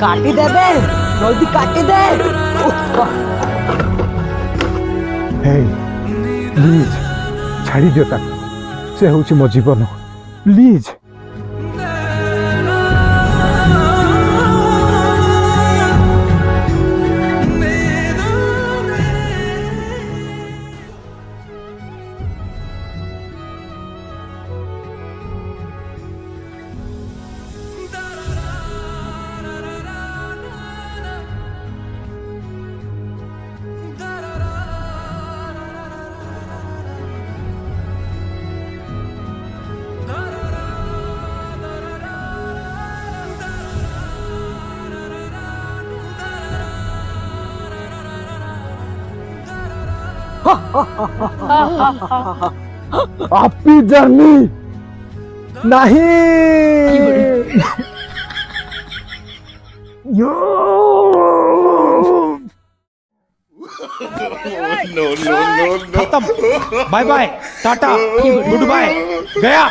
কাটি দেবে জলদি কাটি দে প্লিজ ছাড়ি দিও তাকে সে হচ্ছে মো জীবন প্লিজ हैप्पी जर्नी नहीं यो नो नो नो खत्म bye bye tata good bye गया